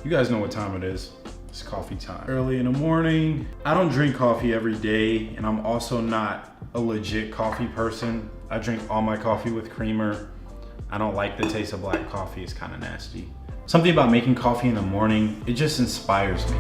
You guys know what time it is. It's coffee time. Early in the morning. I don't drink coffee every day, and I'm also not a legit coffee person. I drink all my coffee with creamer. I don't like the taste of black coffee, it's kind of nasty. Something about making coffee in the morning, it just inspires me.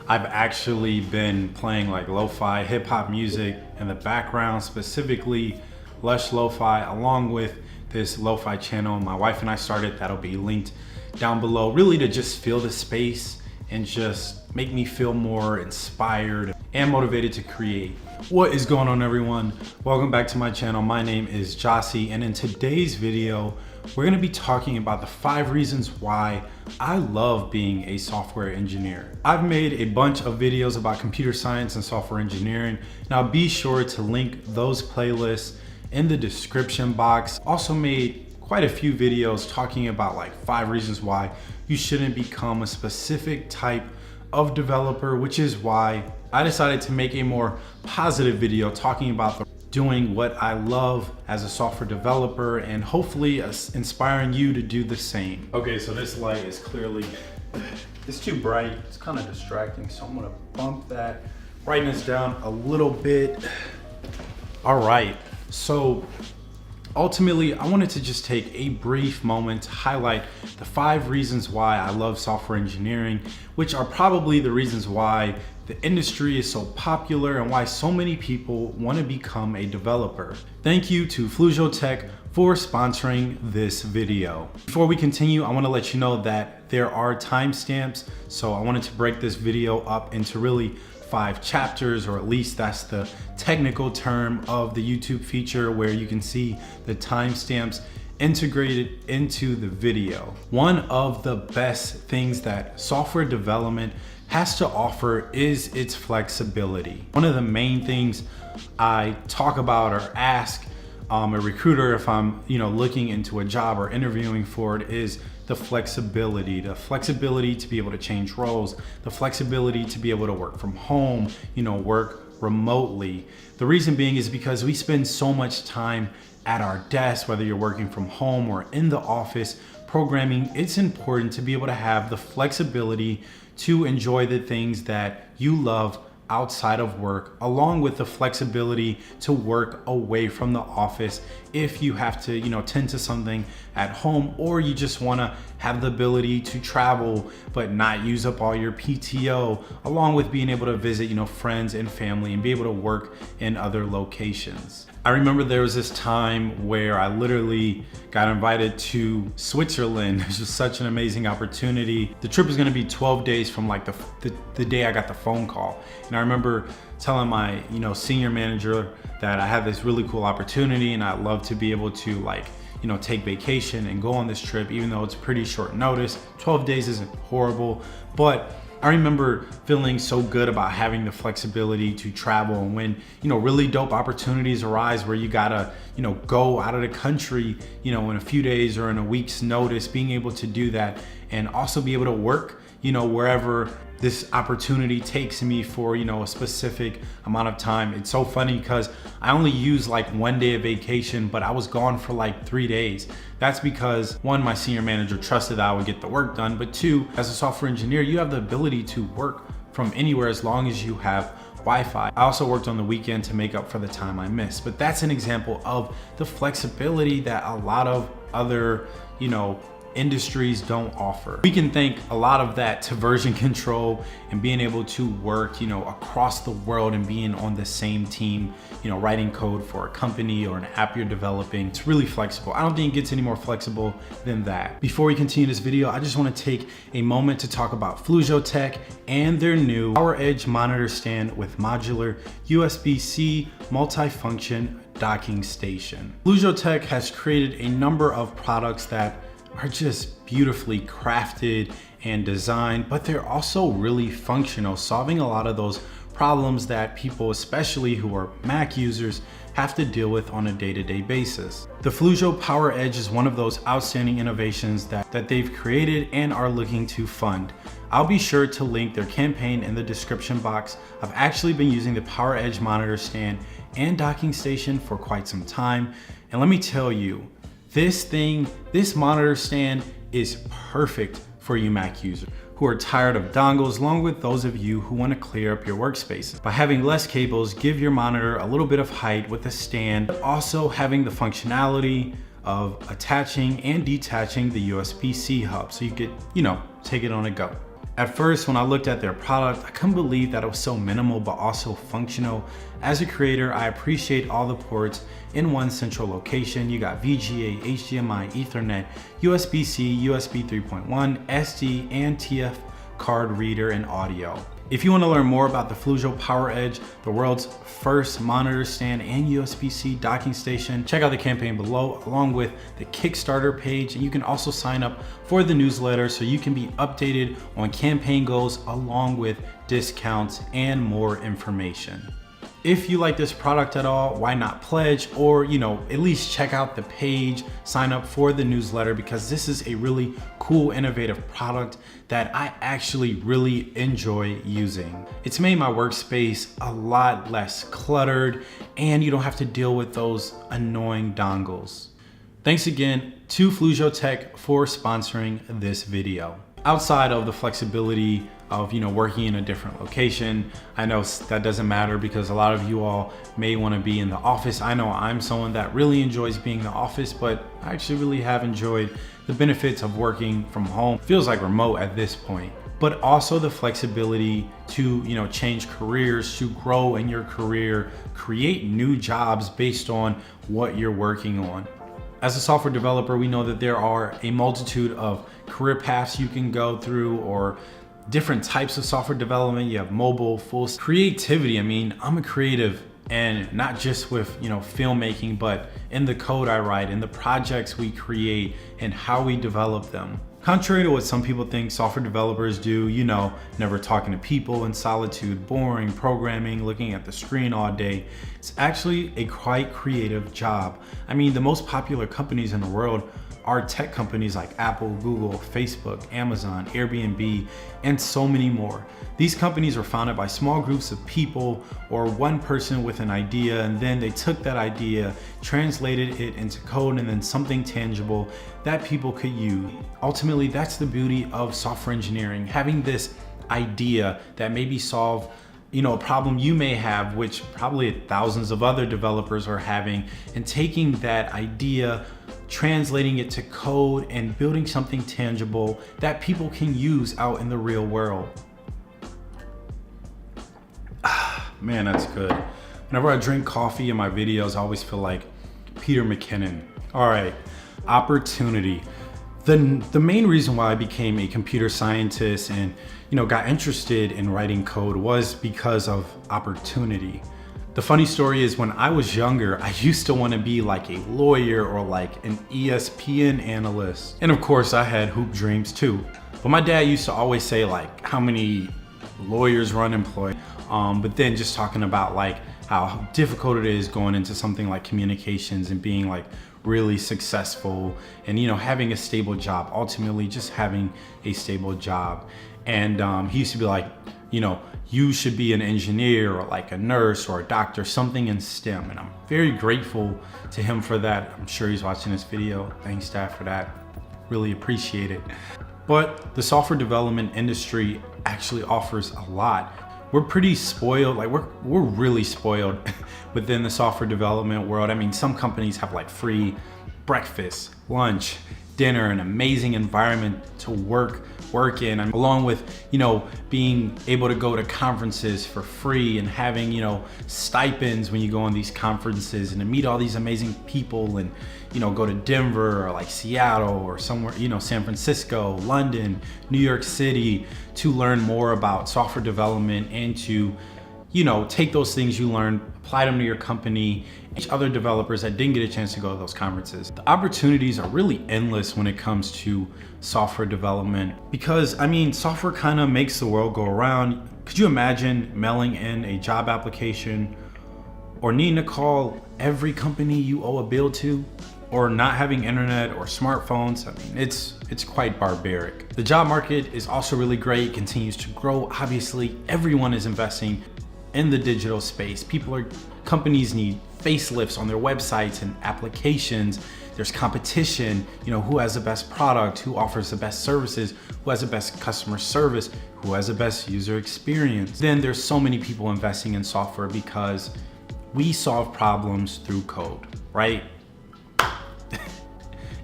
I've actually been playing like lo-fi hip hop music in the background, specifically Lush Lo-Fi, along with this lo-fi channel my wife and I started that'll be linked down below, really to just feel the space and just make me feel more inspired and motivated to create. What is going on, everyone? Welcome back to my channel. My name is Jossie, and in today's video, we're gonna be talking about the 5 reasons why I love being a software engineer. I've made a bunch of videos about computer science and software engineering, and I'll be sure to link those playlists in the description box. Also made quite a few videos talking about like 5 reasons why you shouldn't become a specific type of developer, which is why I decided to make a more positive video talking about doing what I love as a software developer and hopefully inspiring you to do the same. Okay, so this light is clearly, it's too bright. It's kind of distracting, so I'm gonna bump that brightness down a little bit. All right, so ultimately, I wanted to just take a brief moment to highlight the 5 reasons why I love software engineering, which are probably the reasons why the industry is so popular and why so many people want to become a developer. Thank you to Flujotech for sponsoring this video. Before we continue, I want to let you know that there are timestamps, so I wanted to break this video up into really 5 chapters, or at least that's the technical term of the YouTube feature, where you can see the timestamps integrated into the video. One of the best things that software development has to offer is its flexibility. One of the main things I talk about or ask a recruiter if I'm looking into a job or interviewing for it is the flexibility to be able to change roles, the flexibility to be able to work from home, work remotely. The reason being is because we spend so much time at our desk, whether you're working from home or in the office programming. It's important to be able to have the flexibility to enjoy the things that you love outside of work, along with the flexibility to work away from the office if you have to tend to something at home, or you just want to have the ability to travel but not use up all your PTO, along with being able to visit friends and family and be able to work in other locations. I remember there was this time where I literally got invited to Switzerland. It was just such an amazing opportunity. The trip was gonna be 12 days from like the day I got the phone call. And I remember telling my senior manager that I had this really cool opportunity and I'd love to be able to take vacation and go on this trip, even though it's pretty short notice. 12 days isn't horrible, but I remember feeling so good about having the flexibility to travel, and when really dope opportunities arise where you gotta go out of the country in a few days or in a week's notice, being able to do that and also be able to work wherever this opportunity takes me for a specific amount of time. It's so funny because I only used like 1 day of vacation, but I was gone for like 3 days. That's because 1, my senior manager trusted that I would get the work done, but 2, as a software engineer, you have the ability to work from anywhere as long as you have Wi-Fi. I also worked on the weekend to make up for the time I missed, but that's an example of the flexibility that a lot of other industries don't offer. We can thank a lot of that to version control and being able to work, across the world and being on the same team, writing code for a company or an app you're developing. It's really flexible. I don't think it gets any more flexible than that. Before we continue this video, I just want to take a moment to talk about Flujotech and their new PowerEdge monitor stand with modular USB-C multifunction docking station. Flujotech has created a number of products that are just beautifully crafted and design, but they're also really functional, solving a lot of those problems that people, especially who are Mac users, have to deal with on a day-to-day basis. The Fluzio Power Edge is one of those outstanding innovations that they've created and are looking to fund. I'll be sure to link their campaign in the description box. I've actually been using the Power Edge monitor stand and docking station for quite some time, and let me tell you, this monitor stand is perfect for you Mac users who are tired of dongles, along with those of you who want to clear up your workspace. By having less cables, give your monitor a little bit of height with a stand, but also having the functionality of attaching and detaching the USB-C hub so you could, take it on the go. At first, when I looked at their product, I couldn't believe that it was so minimal but also functional. As a creator, I appreciate all the ports in one central location. You got VGA, HDMI, Ethernet, USB-C, USB 3.1, SD, and TF card reader and audio. If you want to learn more about the Fluzio Power Edge, the world's first monitor stand and USB-C docking station, check out the campaign below along with the Kickstarter page, and you can also sign up for the newsletter so you can be updated on campaign goals along with discounts and more information. If you like this product at all, why not pledge or, at least check out the page, sign up for the newsletter, because this is a really cool, innovative product that I actually really enjoy using. It's made my workspace a lot less cluttered and you don't have to deal with those annoying dongles. Thanks again to Fluzio Tech for sponsoring this video. Outside of the flexibility of working in a different location, I know that doesn't matter because a lot of you all may want to be in the office. I know I'm someone that really enjoys being in the office, but I actually really have enjoyed the benefits of working from home. Feels like remote at this point, but also the flexibility to change careers, to grow in your career, create new jobs based on what you're working on. As a software developer, we know that there are a multitude of career paths you can go through, or different types of software development. You have mobile, full creativity. I mean, I'm a creative, and not just with filmmaking, but in the code I write, in the projects we create, and how we develop them. Contrary to what some people think software developers do, never talking to people, in solitude, boring, programming, looking at the screen all day, it's actually a quite creative job. I mean, the most popular companies in the world are tech companies like Apple, Google, Facebook, Amazon, Airbnb, and so many more. These companies were founded by small groups of people or one person with an idea, and then they took that idea, translated it into code, and then something tangible that people could use. Ultimately, that's the beauty of software engineering, having this idea that maybe solve a problem you may have, which probably thousands of other developers are having, and taking that idea, translating it to code, and building something tangible that people can use out in the real world. Man, that's good. Whenever I drink coffee in my videos, I always feel like Peter McKinnon. All right, opportunity. The main reason why I became a computer scientist and got interested in writing code was because of opportunity. The funny story is, when I was younger, I used to want to be like a lawyer or like an ESPN analyst. And of course I had hoop dreams too. But my dad used to always say like how many lawyers run employed. But then just talking about like how difficult it is going into something like communications and being like really successful and having a stable job, ultimately just having a stable job. And he used to be like, you should be an engineer or like a nurse or a doctor, something in STEM. And I'm very grateful to him for that. I'm sure he's watching this video. Thanks, Dad, for that. Really appreciate it. But the software development industry actually offers a lot. We're pretty spoiled, like we're really spoiled within the software development world. I mean, some companies have like free breakfast, lunch, dinner, an amazing environment to work in, along with being able to go to conferences for free and having stipends when you go on these conferences, and to meet all these amazing people, and go to Denver or like Seattle or somewhere, San Francisco, London, New York City, to learn more about software development and to take those things you learned, apply them to your company, and other developers that didn't get a chance to go to those conferences. The opportunities are really endless when it comes to software development because, software kind of makes the world go around. Could you imagine mailing in a job application or needing to call every company you owe a bill to, or not having internet or smartphones? It's quite barbaric. The job market is also really great, continues to grow. Obviously, everyone is investing in the digital space. Companies need facelifts on their websites and applications. There's competition, who has the best product, who offers the best services, who has the best customer service, who has the best user experience. Then there's so many people investing in software because we solve problems through code, right?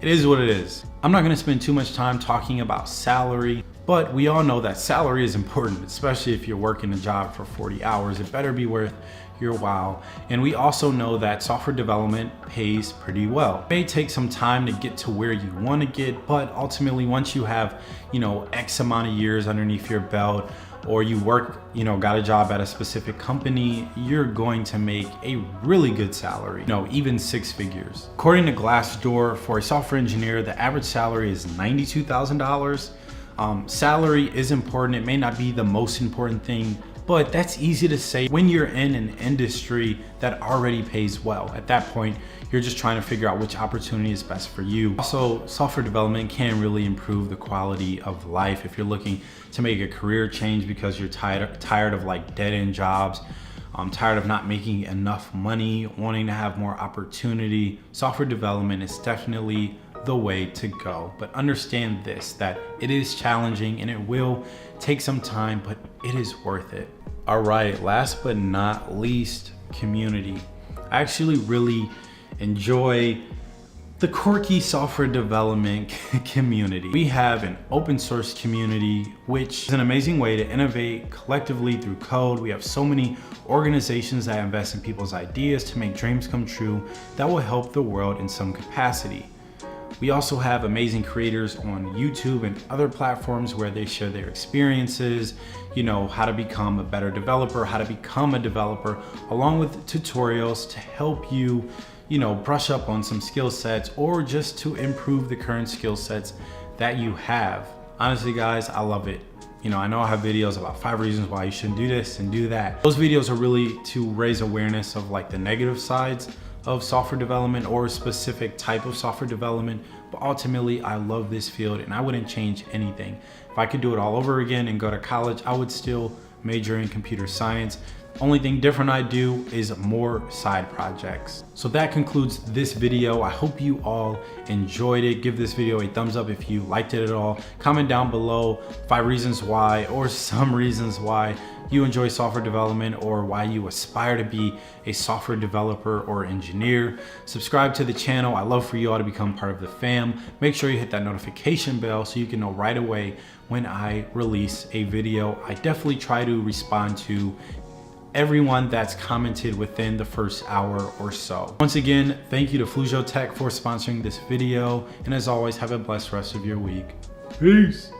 It is what it is. I'm not gonna spend too much time talking about salary, but we all know that salary is important, especially if you're working a job for 40 hours. It better be worth your while. And we also know that software development pays pretty well. It may take some time to get to where you wanna get, but ultimately once you have, X amount of years underneath your belt, or you work, got a job at a specific company, you're going to make a really good salary, even 6 figures. According to Glassdoor, for a software engineer, the average salary is $92,000. Salary is important. It may not be the most important thing, but that's easy to say when you're in an industry that already pays well. At that point, you're just trying to figure out which opportunity is best for you. Also, software development can really improve the quality of life. If you're looking to make a career change because you're tired of like dead-end jobs, tired of not making enough money, wanting to have more opportunity, software development is definitely the way to go. But understand this, that it is challenging and it will take some time, but it is worth it. All right, last but not least, community. I actually really enjoy the Quirky software development community. We have an open source community, which is an amazing way to innovate collectively through code. We have so many organizations that invest in people's ideas to make dreams come true that will help the world in some capacity. We also have amazing creators on YouTube and other platforms where they share their experiences, how to become a better developer, how to become a developer, along with tutorials to help you, brush up on some skill sets or just to improve the current skill sets that you have. Honestly, guys, I love it. I know I have videos about 5 reasons why you shouldn't do this and do that. Those videos are really to raise awareness of like the negative sides of software development or a specific type of software development, but ultimately I love this field and I wouldn't change anything. If I could do it all over again and go to college, I would still major in computer science. Only thing different I do is more side projects. So that concludes this video. I hope you all enjoyed it. Give this video a thumbs up if you liked it at all. Comment down below 5 reasons why or some reasons why you enjoy software development or why you aspire to be a software developer or engineer. Subscribe to the channel. I love for you all to become part of the fam. Make sure you hit that notification bell so you can know right away when I release a video. I definitely try to respond to everyone that's commented within the first hour or so. Once again, thank you to Flujio Tech for sponsoring this video. And as always, have a blessed rest of your week. Peace.